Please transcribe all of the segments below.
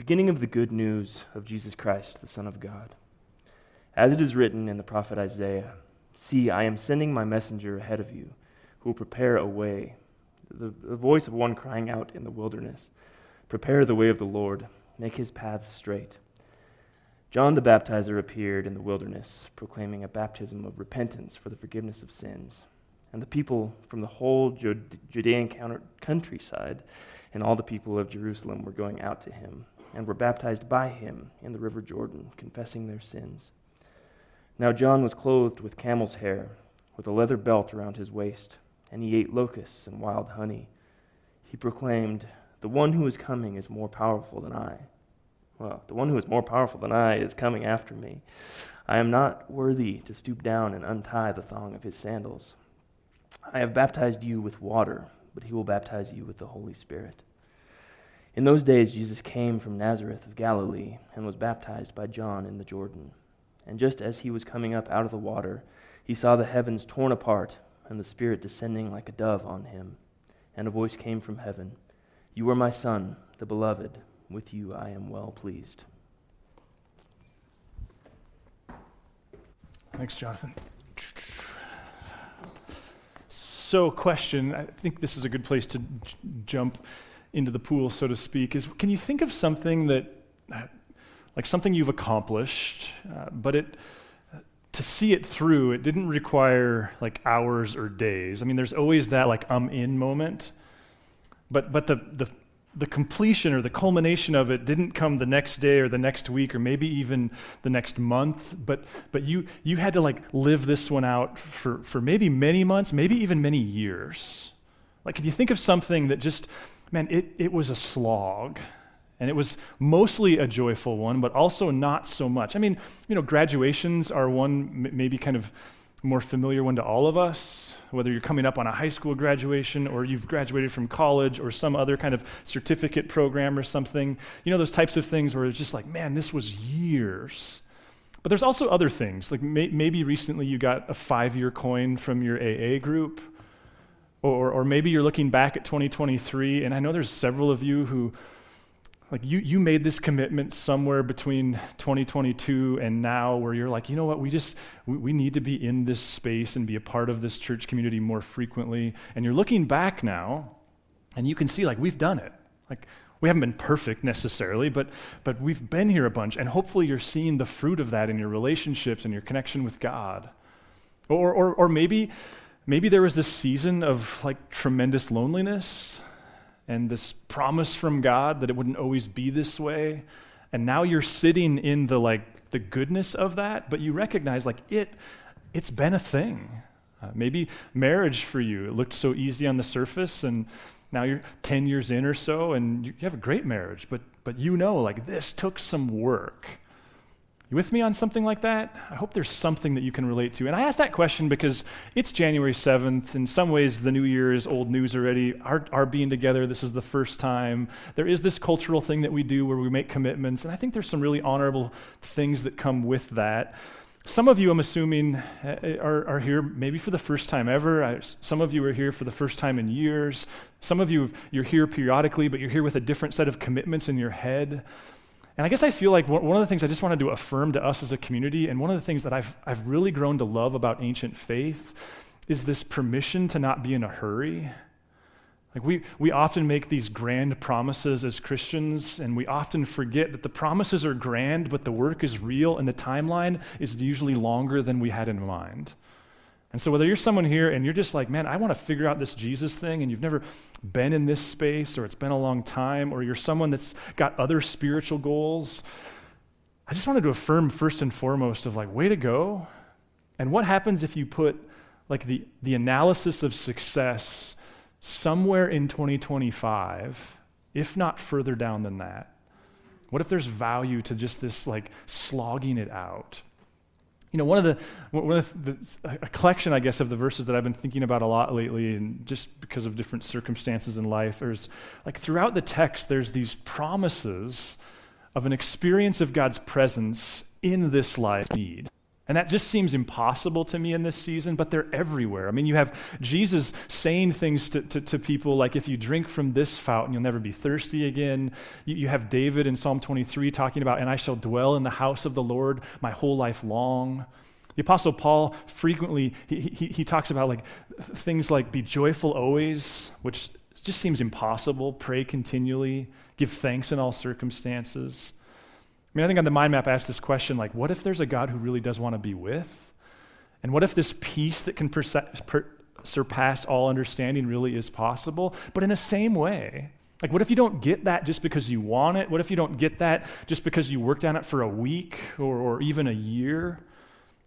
beginning of the good news of Jesus Christ, the Son of God. As it is written in the prophet Isaiah, "See, I am sending my messenger ahead of you, who will prepare a way." The voice of one crying out in the wilderness, "Prepare the way of the Lord, make his paths straight." John the Baptizer appeared in the wilderness, proclaiming a baptism of repentance for the forgiveness of sins. And the people from the whole Judean countryside and all the people of Jerusalem were going out to him and were baptized by him in the river Jordan, confessing their sins. Now John was clothed with camel's hair, with a leather belt around his waist, and he ate locusts and wild honey. He proclaimed, "The one who is coming is more powerful than I. The one who is more powerful than I is coming after me. I am not worthy to stoop down and untie the thong of his sandals. I have baptized you with water, but he will baptize you with the Holy Spirit." In those days Jesus came from Nazareth of Galilee and was baptized by John in the Jordan. And just as he was coming up out of the water, he saw the heavens torn apart and the Spirit descending like a dove on him. And a voice came from heaven, "You are my Son, the Beloved. With you I am well pleased." Thanks, Jonathan. So, question, I think this is a good place to jump into the pool, so to speak, is can you think of something that, like something you've accomplished, but to see it through, it didn't require like hours or days. I mean, there's always that like in moment, but the completion or the culmination of it didn't come the next day or the next week or maybe even the next month, but you had to like live this one out for maybe many months, maybe even many years. Like, can you think of something that just, man, it was a slog, and it was mostly a joyful one, but also not so much. I mean, graduations are one maybe kind of more familiar one to all of us, whether you're coming up on a high school graduation or you've graduated from college or some other kind of certificate program or something. Those types of things where it's just like, man, this was years. But there's also other things, like maybe recently you got a 5-year coin from your AA group, or maybe you're looking back at 2023, and I know there's several of you who, like you made this commitment somewhere between 2022 and now where you're like, you know what, we need to be in this space and be a part of this church community more frequently. And you're looking back now, and you can see like we've done it. Like we haven't been perfect necessarily, but we've been here a bunch, and hopefully you're seeing the fruit of that in your relationships and your connection with God. Or maybe there was this season of like tremendous loneliness and this promise from God that it wouldn't always be this way. And now you're sitting in the goodness of that, but you recognize like it's been a thing. Maybe marriage for you, it looked so easy on the surface, and now you're 10 years in or so, and you have a great marriage, but like this took some work. You with me on something like that? I hope there's something that you can relate to. And I ask that question because it's January 7th. In some ways, the new year is old news already. Our being together, this is the first time. There is this cultural thing that we do where we make commitments, and I think there's some really honorable things that come with that. Some of you, I'm assuming, are here maybe for the first time ever. Some of you are here for the first time in years. Some of you, you're here periodically, but you're here with a different set of commitments in your head. And I guess I feel like one of the things I just wanted to affirm to us as a community, and one of the things that I've really grown to love about ancient faith, is this permission to not be in a hurry. Like we often make these grand promises as Christians, and we often forget that the promises are grand, but the work is real, and the timeline is usually longer than we had in mind. And so whether you're someone here and you're just like, man, I want to figure out this Jesus thing, and you've never been in this space, or it's been a long time, or you're someone that's got other spiritual goals, I just wanted to affirm first and foremost of like, way to go. And what happens if you put like the analysis of success somewhere in 2025, if not further down than that? What if there's value to just this like slogging it out? One of a collection, I guess, of the verses that I've been thinking about a lot lately, and just because of different circumstances in life, there's like throughout the text, there's these promises of an experience of God's presence in this life need. And that just seems impossible to me in this season, but they're everywhere. I mean, you have Jesus saying things to people like, if you drink from this fountain, you'll never be thirsty again. You have David in Psalm 23 talking about, and I shall dwell in the house of the Lord my whole life long. The Apostle Paul frequently, he talks about like things like be joyful always, which just seems impossible. Pray continually, give thanks in all circumstances. I mean, I think on the mind map I asked this question, like, what if there's a God who really does want to be with? And what if this peace that can surpass all understanding really is possible? But in the same way, like, what if you don't get that just because you want it? What if you don't get that just because you worked on it for a week or even a year?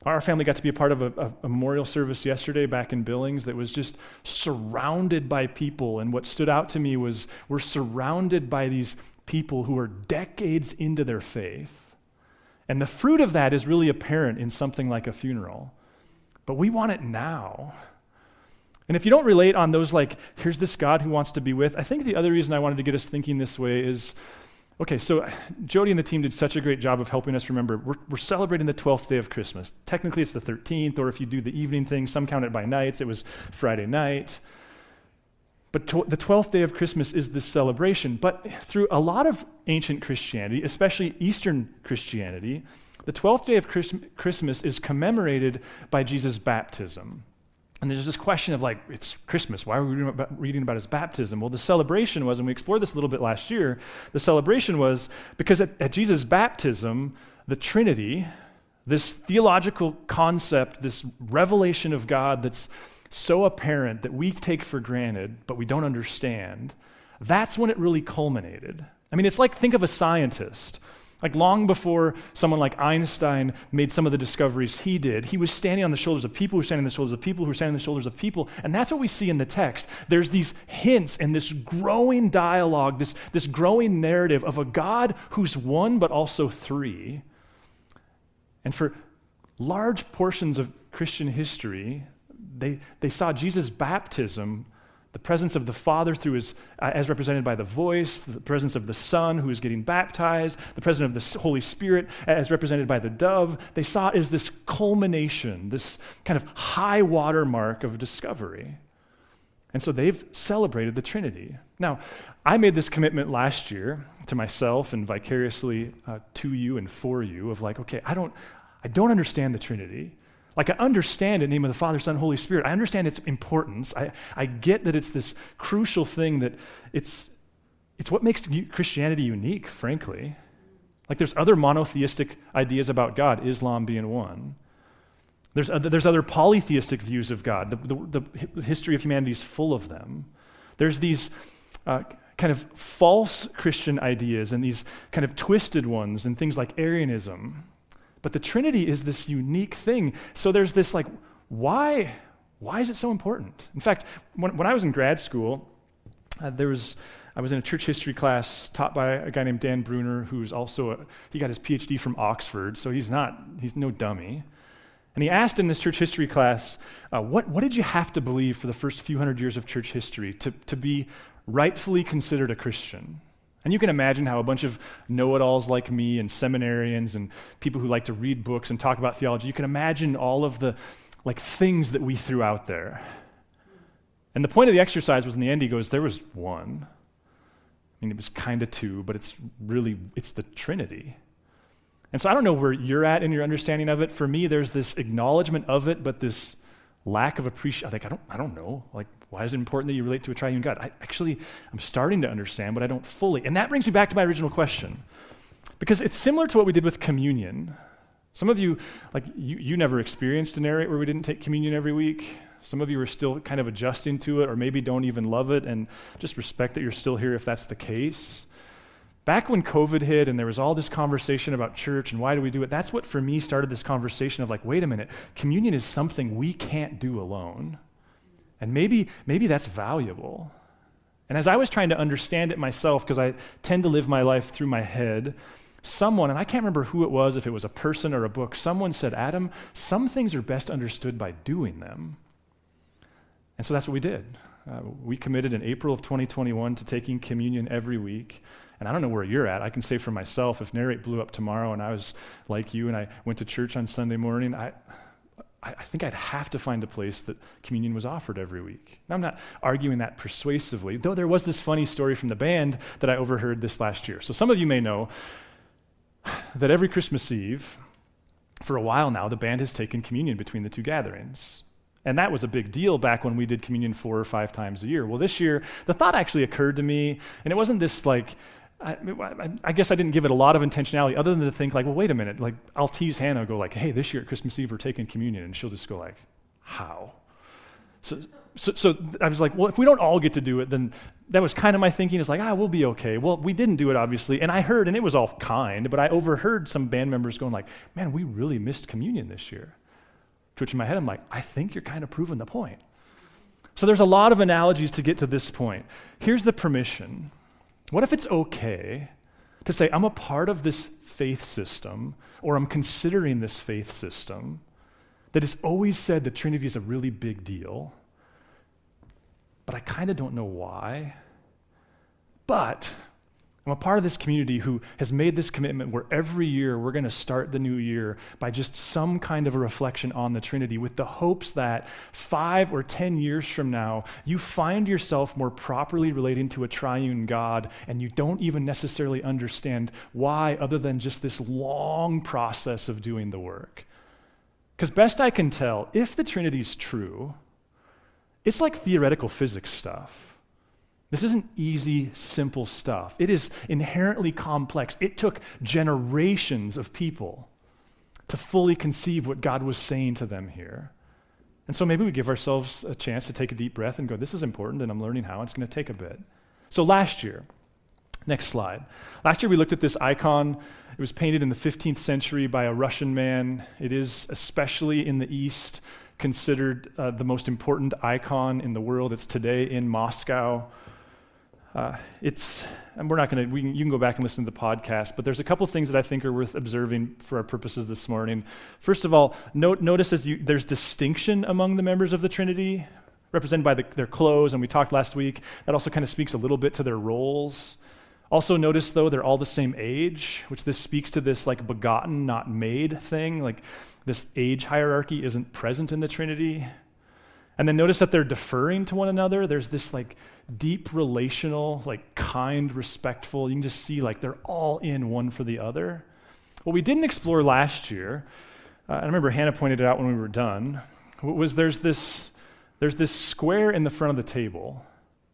Our family got to be a part of a memorial service yesterday back in Billings that was just surrounded by people. And what stood out to me was we're surrounded by these people who are decades into their faith. And the fruit of that is really apparent in something like a funeral. But we want it now. And if you don't relate on those, like, here's this God who wants to be with, I think the other reason I wanted to get us thinking this way is, okay, so Jody and the team did such a great job of helping us remember we're celebrating the 12th day of Christmas. Technically, it's the 13th, or if you do the evening thing, some count it by nights. It was Friday night. But the 12th day of Christmas is this celebration. But through a lot of ancient Christianity, especially Eastern Christianity, the 12th day of Christmas is commemorated by Jesus' baptism. And there's this question of like, it's Christmas, why are we reading about his baptism? Well, the celebration was, and we explored this a little bit last year, the celebration was because at Jesus' baptism, the Trinity, this theological concept, this revelation of God that's so apparent that we take for granted, but we don't understand, that's when it really culminated. I mean, it's like, think of a scientist. Like long before someone like Einstein made some of the discoveries he did, he was standing on the shoulders of people who were standing on the shoulders of people who were standing on the shoulders of people, and that's what we see in the text. There's these hints and this growing dialogue, this growing narrative of a God who's one but also three. And for large portions of Christian history, they saw Jesus' baptism, the presence of the Father through his, as represented by the voice, the presence of the Son who is getting baptized, the presence of the Holy Spirit as represented by the dove. They saw it as this culmination, this kind of high water mark of discovery. And so they've celebrated the Trinity. Now, I made this commitment last year to myself and vicariously to you and for you of like, okay, I don't understand the Trinity. Like I understand the name of the Father, Son, Holy Spirit. I understand its importance. I get that it's this crucial thing that it's what makes Christianity unique, frankly. Like there's other monotheistic ideas about God, Islam being one. There's other polytheistic views of God. The history of humanity is full of them. There's these kind of false Christian ideas and these kind of twisted ones and things like Arianism. But the Trinity is this unique thing. So there's this like, why is it so important? In fact, when I was in grad school, I was in a church history class taught by a guy named Dan Bruner, who's also, he got his PhD from Oxford, so he's no dummy. And he asked in this church history class, what did you have to believe for the first few hundred years of church history to be rightfully considered a Christian? And you can imagine how a bunch of know-it-alls like me and seminarians and people who like to read books and talk about theology, you can imagine all of the like things that we threw out there. And the point of the exercise was in the end, he goes, there was one. I mean, it was kind of two, but it's the Trinity. And so I don't know where you're at in your understanding of it. For me, there's this acknowledgement of it, but this lack of appreciation. Like, I don't know. Like, why is it important that you relate to a triune God? I'm starting to understand, but I don't fully. And that brings me back to my original question. Because it's similar to what we did with communion. Some of you, like, you never experienced a Narrate where we didn't take communion every week. Some of you are still kind of adjusting to it or maybe don't even love it, and just respect that you're still here if that's the case. Back when COVID hit and there was all this conversation about church and why do we do it, that's what for me started this conversation of like, wait a minute, communion is something we can't do alone. And maybe that's valuable. And as I was trying to understand it myself, because I tend to live my life through my head, someone, and I can't remember who it was, if it was a person or a book, someone said, Adam, some things are best understood by doing them. And so that's what we did. We committed in April of 2021 to taking communion every week. And I don't know where you're at. I can say for myself, if Narrate blew up tomorrow and I was like you and I went to church on Sunday morning, I think I'd have to find a place that communion was offered every week. Now, I'm not arguing that persuasively, though there was this funny story from the band that I overheard this last year. So some of you may know that every Christmas Eve, for a while now, the band has taken communion between the two gatherings. And that was a big deal back when we did communion 4 or 5 times a year. Well, this year, the thought actually occurred to me, and it wasn't this like, I guess I didn't give it a lot of intentionality other than to think like, well, wait a minute, like I'll tease Hannah and go like, hey, this year at Christmas Eve we're taking communion, and she'll just go like, how? So I was like, well, if we don't all get to do it, then that was kind of my thinking. It's like, we'll be okay. Well, we didn't do it, obviously, and I heard, and it was all kind, but I overheard some band members going like, man, we really missed communion this year. To which in my head, I'm like, I think you're kind of proving the point. So there's a lot of analogies to get to this point. Here's the permission. What if it's okay to say, I'm a part of this faith system, or I'm considering this faith system that has always said the Trinity is a really big deal, but I kind of don't know why. But I'm a part of this community who has made this commitment where every year we're going to start the new year by just some kind of a reflection on the Trinity with the hopes that 5 or 10 years from now, you find yourself more properly relating to a triune God, and you don't even necessarily understand why other than just this long process of doing the work. Because best I can tell, if the Trinity's true, it's like theoretical physics stuff. This isn't easy, simple stuff. It is inherently complex. It took generations of people to fully conceive what God was saying to them here. And so maybe we give ourselves a chance to take a deep breath and go, this is important, and I'm learning how. It's going to take a bit. So last year, next slide. Last year we looked at this icon. It was painted in the 15th century by a Russian man. It is, especially in the East, considered the most important icon in the world. It's today in Moscow. And we're not going to, you can go back and listen to the podcast, but there's a couple things that I think are worth observing for our purposes this morning. First of all, notice there's distinction among the members of the Trinity, represented by their clothes, and we talked last week. That also kind of speaks a little bit to their roles. Also notice, though, they're all the same age, which this speaks to this like begotten, not made thing. Like this age hierarchy isn't present in the Trinity. And then notice that they're deferring to one another. There's this like deep relational, like kind, respectful. You can just see like they're all in one for the other. What we didn't explore last year, I remember Hannah pointed it out when we were done, was there's this square in the front of the table.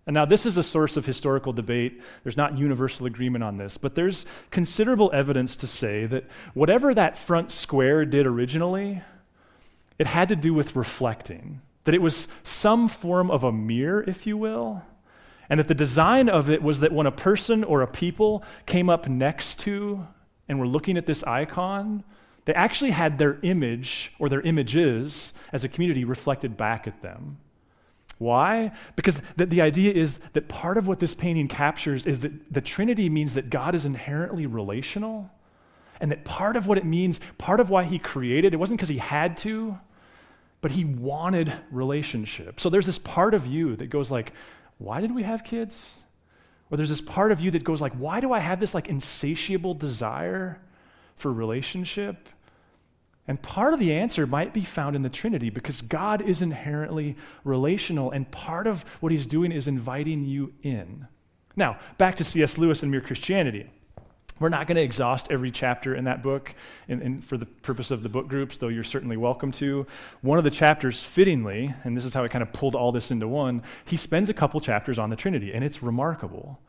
And now this is a source of historical debate. There's not universal agreement on this, but there's considerable evidence to say that whatever that front square did originally, it had to do with reflecting. That it was some form of a mirror, if you will, and that the design of it was that when a person or a people came up next to and were looking at this icon, they actually had their image or their images as a community reflected back at them. Why? Because the idea is that part of what this painting captures is that the Trinity means that God is inherently relational, and that part of what it means, part of why he created, it wasn't because he had to, but he wanted relationship. So there's this part of you that goes like, why did we have kids? Or there's this part of you that goes like, why do I have this like insatiable desire for relationship? And part of the answer might be found in the Trinity, because God is inherently relational, and part of what he's doing is inviting you in. Now, back to C.S. Lewis and Mere Christianity. We're not going to exhaust every chapter in that book and for the purpose of the book groups, though you're certainly welcome to. One of the chapters, fittingly, and this is how I kind of pulled all this into one, he spends a couple chapters on the Trinity, and it's remarkable.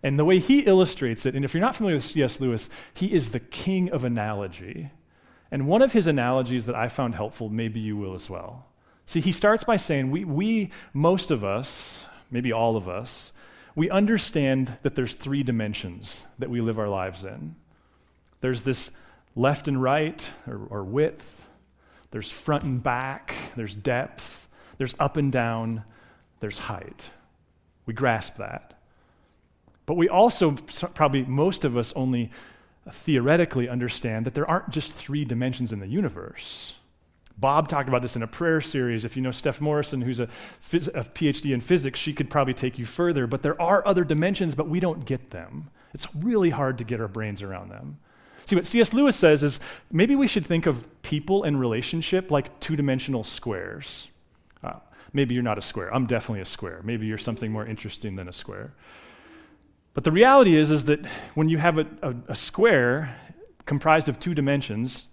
And the way he illustrates it, and if you're not familiar with C.S. Lewis, he is the king of analogy. And one of his analogies that I found helpful, maybe you will as well. See, he starts by saying, we most of us, maybe all of us, we understand that there's 3 dimensions that we live our lives in. There's this left and right, or width. There's front and back. There's depth. There's up and down. There's height. We grasp that. But we also, probably most of us only theoretically understand that there aren't just 3 dimensions in the universe. Bob talked about this in a prayer series. If you know Steph Morrison, who's a PhD in physics, she could probably take you further. But there are other dimensions, but we don't get them. It's really hard to get our brains around them. See, what C.S. Lewis says is maybe we should think of people and relationship like two-dimensional squares. Maybe you're not a square. I'm definitely a square. Maybe you're something more interesting than a square. But the reality is that when you have a square comprised of two dimensions,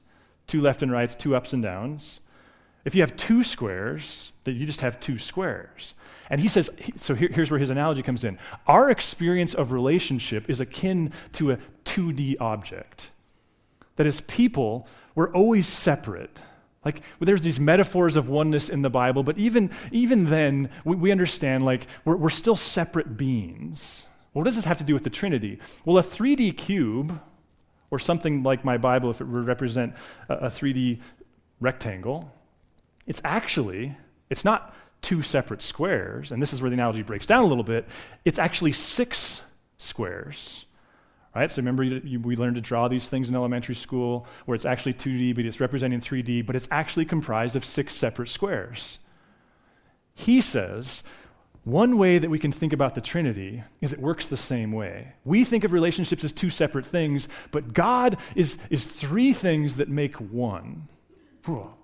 two left and rights, two ups and downs, if you have two squares, then you just have two squares. And he says, so here's where his analogy comes in. Our experience of relationship is akin to a 2D object. That as people, we're always separate. Like, there's these metaphors of oneness in the Bible, but even then, we understand, like, we're still separate beings. Well, what does this have to do with the Trinity? Well, a 3D cube, or something like my Bible, if it would represent a 3D rectangle, it's not two separate squares, and this is where the analogy breaks down a little bit. It's actually 6 squares. Right? So remember, we learned to draw these things in elementary school where it's actually 2D, but it's representing 3D, but it's actually comprised of 6 separate squares. He says, one way that we can think about the Trinity is it works the same way. We think of relationships as 2 separate things, but God is 3 things that make one. Whoa.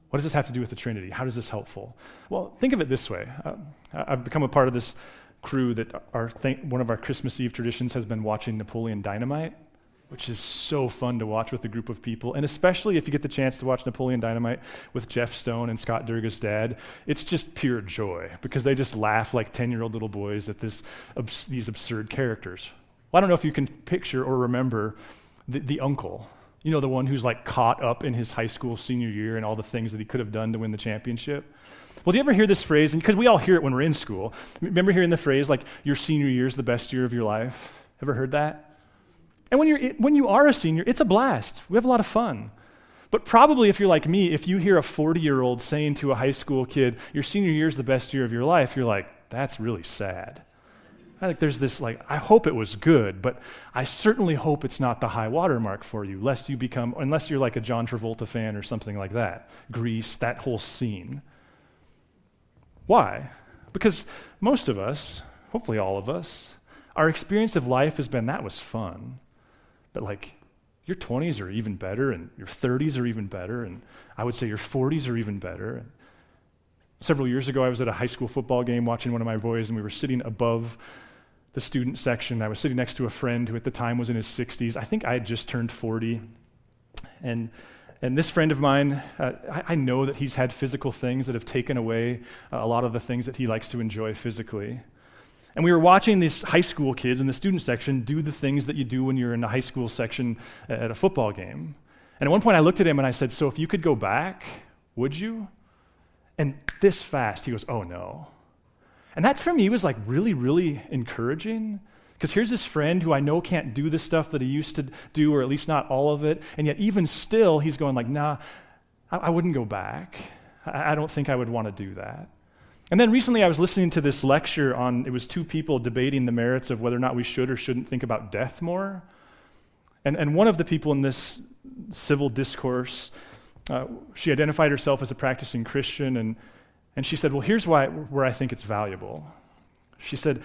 What does this have to do with the Trinity? How is this helpful? Well, think of it this way. I've become a part of this crew that one of our Christmas Eve traditions has been watching Napoleon Dynamite, which is so fun to watch with a group of people, and especially if you get the chance to watch Napoleon Dynamite with Jeff Stone and Scott Durga's dad, it's just pure joy because they just laugh like 10-year-old little boys at these absurd characters. Well, I don't know if you can picture or remember the uncle, you know, the one who's like caught up in his high school senior year and all the things that he could have done to win the championship. Well, do you ever hear this phrase? And because we all hear it when we're in school. Remember hearing the phrase, like, your senior year is the best year of your life? Ever heard that? And when you are a senior, it's a blast. We have a lot of fun. But probably if you're like me, if you hear a 40-year-old saying to a high school kid, your senior year is the best year of your life, you're like, that's really sad. I think there's this, like, I hope it was good, but I certainly hope it's not the high water mark for you, unless you're like a John Travolta fan or something like that. Grease, that whole scene. Why? Because most of us, hopefully all of us, our experience of life has been, that was fun. But like, your 20s are even better, and your 30s are even better, and I would say your 40s are even better. And several years ago, I was at a high school football game watching one of my boys, and we were sitting above the student section. I was sitting next to a friend who at the time was in his 60s. I think I had just turned 40. And this friend of mine, I know that he's had physical things that have taken away a lot of the things that he likes to enjoy physically. And we were watching these high school kids in the student section do the things that you do when you're in the high school section at a football game. And at one point I looked at him and I said, so if you could go back, would you? And this fast, he goes, oh no. And that for me was like really, really encouraging. Because here's this friend who I know can't do the stuff that he used to do, or at least not all of it, and yet even still, he's going like, nah, I wouldn't go back. I don't think I would want to do that. And then recently I was listening to this lecture it was 2 people debating the merits of whether or not we should or shouldn't think about death more. And one of the people in this civil discourse, she identified herself as a practicing Christian, and she said, well, here's where I think it's valuable. She said,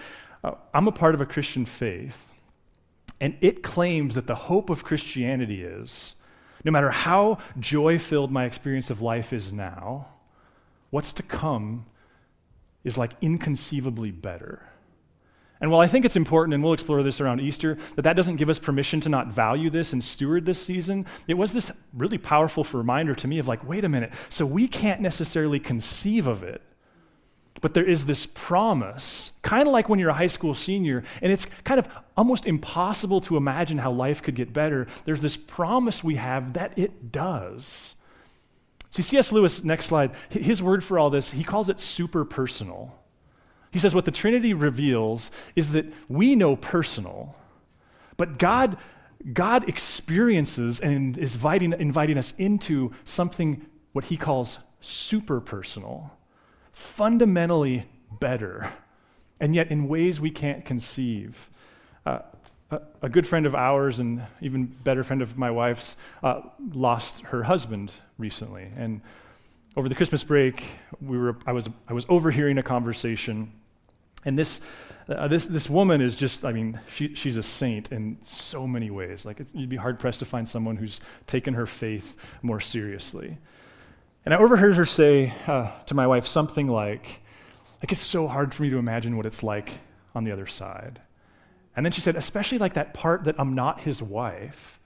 I'm a part of a Christian faith, and it claims that the hope of Christianity is, no matter how joy-filled my experience of life is now, what's to come is like inconceivably better. And while I think it's important, and we'll explore this around Easter, that doesn't give us permission to not value this and steward this season, it was this really powerful reminder to me of like, wait a minute, so we can't necessarily conceive of it, but there is this promise, kind of like when you're a high school senior, and it's kind of almost impossible to imagine how life could get better. There's this promise we have that it does. See, C.S. Lewis, next slide, his word for all this, he calls it super personal. He says what the Trinity reveals is that we know personal, but God experiences and is inviting us into something what he calls super personal, fundamentally better, and yet in ways we can't conceive. A good friend of ours, and even better friend of my wife's, lost her husband recently. And over the Christmas break, I was overhearing a conversation, And this woman is just, she's a saint in so many ways. You'd be hard-pressed to find someone who's taken her faith more seriously. And I overheard her say to my wife something like, it's so hard for me to imagine what it's like on the other side. And then she said, especially that part that I'm not his wife.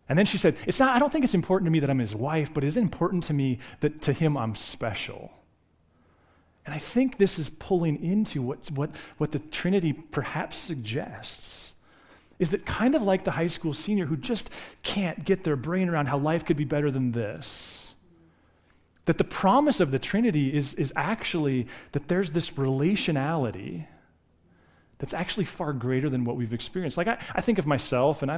And then she said, I don't think it's important to me that I'm his wife, but it's important to me that to him I'm special. And I think this is pulling into what the Trinity perhaps suggests, is that kind of like the high school senior who just can't get their brain around how life could be better than this, that the promise of the Trinity is actually that there's this relationality that's actually far greater than what we've experienced. I think of myself, and I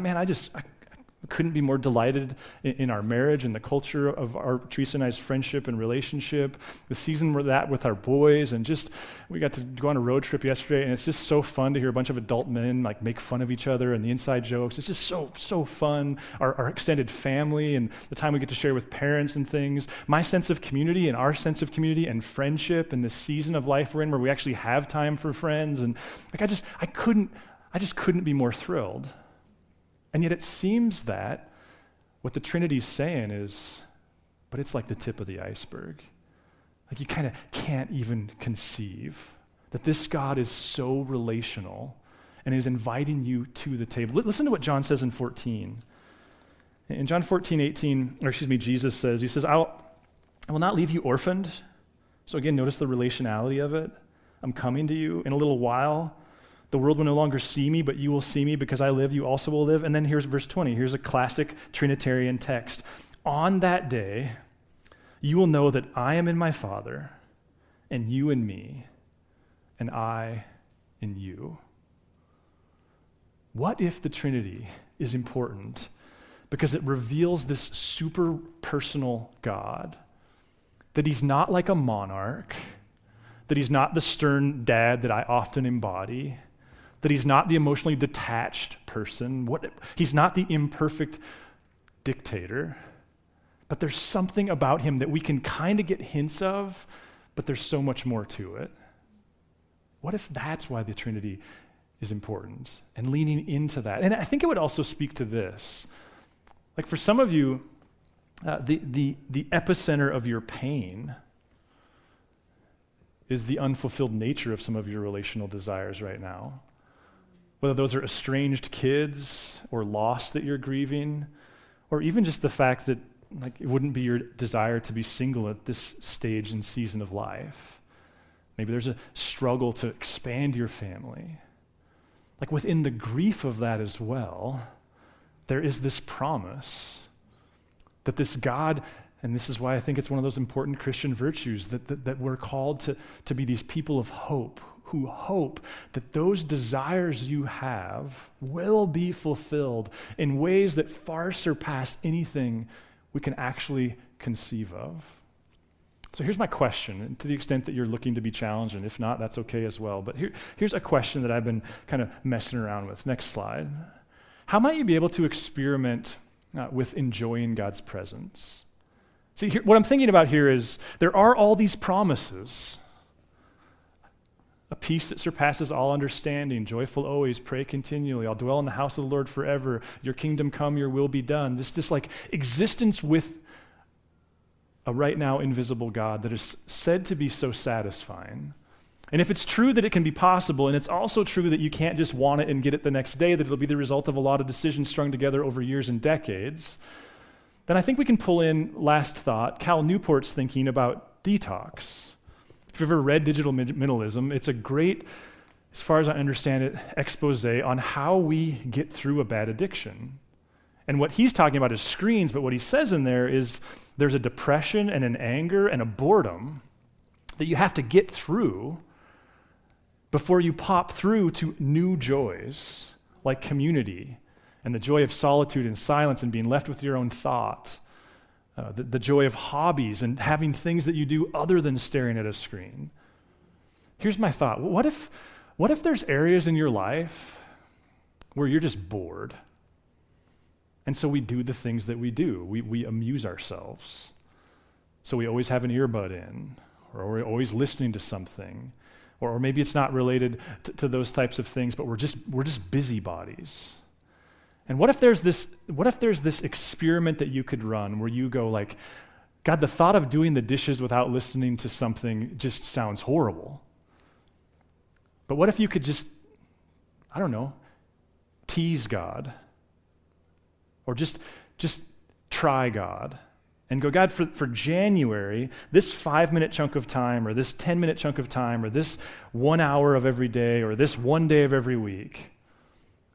couldn't be more delighted in our marriage and the culture of our Teresa and I's friendship and relationship. The season we're at with our boys, and we got to go on a road trip yesterday, and it's just so fun to hear a bunch of adult men make fun of each other and the inside jokes. It's just so fun. Our extended family and the time we get to share with parents and things. My sense of community and our sense of community and friendship and this season of life we're in where we actually have time for friends, and I just couldn't be more thrilled. And yet it seems that what the Trinity's saying is, but it's like the tip of the iceberg. You kind of can't even conceive that this God is so relational and is inviting you to the table. Listen to what John says in 14. In John 14:18, Jesus says, he says, I will not leave you orphaned. So again, notice the relationality of it. I'm coming to you in a little while. The world will no longer see me, but you will see me because I live, you also will live. And then here's verse 20. Here's a classic Trinitarian text. On that day, you will know that I am in my Father, and you in me, and I in you. What if the Trinity is important because it reveals this super personal God, that he's not like a monarch, that he's not the stern dad that I often embody, that he's not the emotionally detached person, he's not the imperfect dictator, but there's something about him that we can kind of get hints of, but there's so much more to it. What if that's why the Trinity is important, and leaning into that? And I think it would also speak to this. For some of you, the epicenter of your pain is the unfulfilled nature of some of your relational desires right now. Whether those are estranged kids or loss that you're grieving, or even just the fact that it wouldn't be your desire to be single at this stage and season of life. Maybe there's a struggle to expand your family. Within the grief of that as well, there is this promise that this God, and this is why I think it's one of those important Christian virtues, that we're called to be these people of hope, who hope that those desires you have will be fulfilled in ways that far surpass anything we can actually conceive of. So here's my question, and to the extent that you're looking to be challenged, and if not, that's okay as well. But here's a question that I've been kind of messing around with. Next slide. How might you be able to experiment with enjoying God's presence? See, what I'm thinking about here is there are all these promises. A peace that surpasses all understanding, joyful always, pray continually, I'll dwell in the house of the Lord forever, your kingdom come, your will be done. This existence with a right now invisible God that is said to be so satisfying. And if it's true that it can be possible, and it's also true that you can't just want it and get it the next day, that it'll be the result of a lot of decisions strung together over years and decades, then I think we can pull in, last thought, Cal Newport's thinking about detox. If you've ever read Digital Minimalism, it's a great, as far as I understand it, expose on how we get through a bad addiction. And what he's talking about is screens, but what he says in there is there's a depression and an anger and a boredom that you have to get through before you pop through to new joys like community and the joy of solitude and silence and being left with your own thought. The joy of hobbies and having things that you do other than staring at a screen. Here's my thought. What if there's areas in your life where you're just bored? And so we do the things that we do. We amuse ourselves. So we always have an earbud in, or we're always listening to something. Or maybe it's not related to those types of things, but we're just busybodies. And what if there's this experiment that you could run where you go like, God, the thought of doing the dishes without listening to something just sounds horrible. But what if you could just, I don't know, tease God? Or just try God? And go, God, for January, this 5-minute chunk of time, or this 10-minute chunk of time, or this 1 hour of every day, or this 1 day of every week,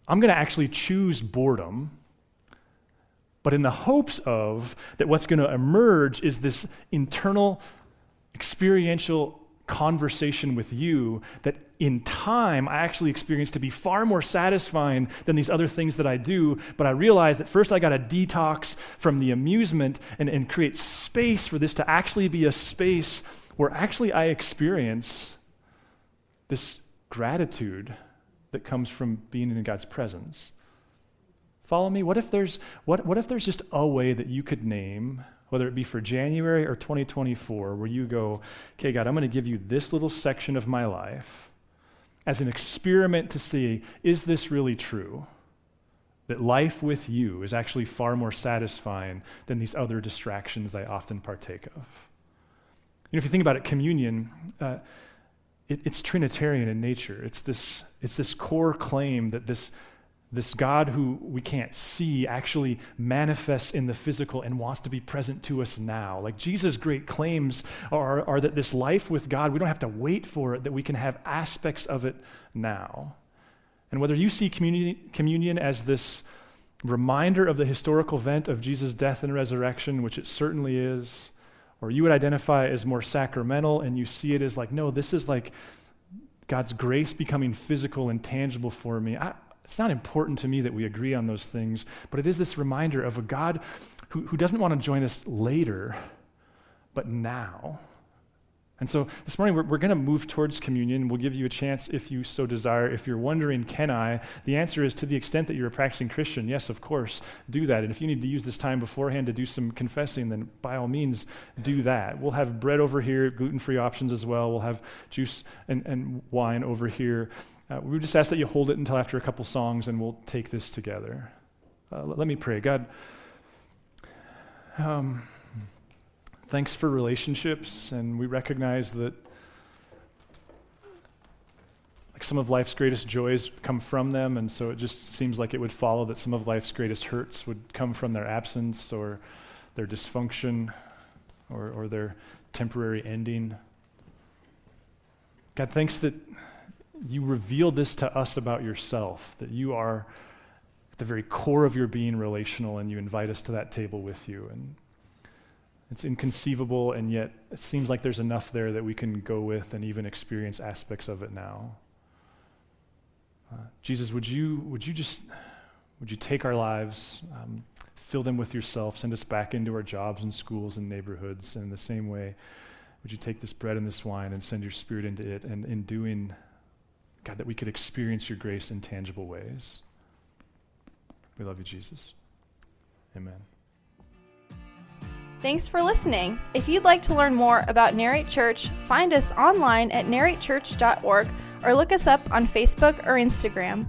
I'm going to actually choose boredom, but in the hopes of that what's going to emerge is this internal, experiential conversation with you that in time I actually experience to be far more satisfying than these other things that I do, but I realize that first I got to detox from the amusement and create space for this to actually be a space where actually I experience this gratitude that comes from being in God's presence. Follow me? What if there's just a way that you could name, whether it be for January or 2024, where you go, okay, God, I'm going to give you this little section of my life as an experiment to see, is this really true? That life with you is actually far more satisfying than these other distractions that I often partake of. You know, if you think about it, communion, it's Trinitarian in nature. It's this core claim that this God who we can't see actually manifests in the physical and wants to be present to us now. Like Jesus' great claims are that this life with God, we don't have to wait for it, that we can have aspects of it now. And whether you see communion as this reminder of the historical event of Jesus' death and resurrection, which it certainly is, or you would identify as more sacramental and you see it as like, no, this is like God's grace becoming physical and tangible for me. It's not important to me that we agree on those things, but it is this reminder of a God who doesn't want to join us later, but now. And so this morning, we're going to move towards communion. We'll give you a chance if you so desire. If you're wondering, can I? The answer is to the extent that you're a practicing Christian, yes, of course, do that. And if you need to use this time beforehand to do some confessing, then by all means, do that. We'll have bread over here, gluten-free options as well. We'll have juice and wine over here. We just ask that you hold it until after a couple songs, and we'll take this together. Let me pray. God, thanks for relationships, and we recognize that like some of life's greatest joys come from them, and so it just seems like it would follow that some of life's greatest hurts would come from their absence or their dysfunction or their temporary ending. God, thanks that you reveal this to us about yourself, that you are at the very core of your being relational, and you invite us to that table with you. And it's inconceivable, and yet it seems like there's enough there that we can go with and even experience aspects of it now. Jesus, would you take our lives, fill them with yourself, send us back into our jobs and schools and neighborhoods, and in the same way, would you take this bread and this wine and send your Spirit into it, and in doing, God, that we could experience your grace in tangible ways. We love you, Jesus. Amen. Thanks for listening. If you'd like to learn more about Narrate Church, find us online at narratechurch.org or look us up on Facebook or Instagram.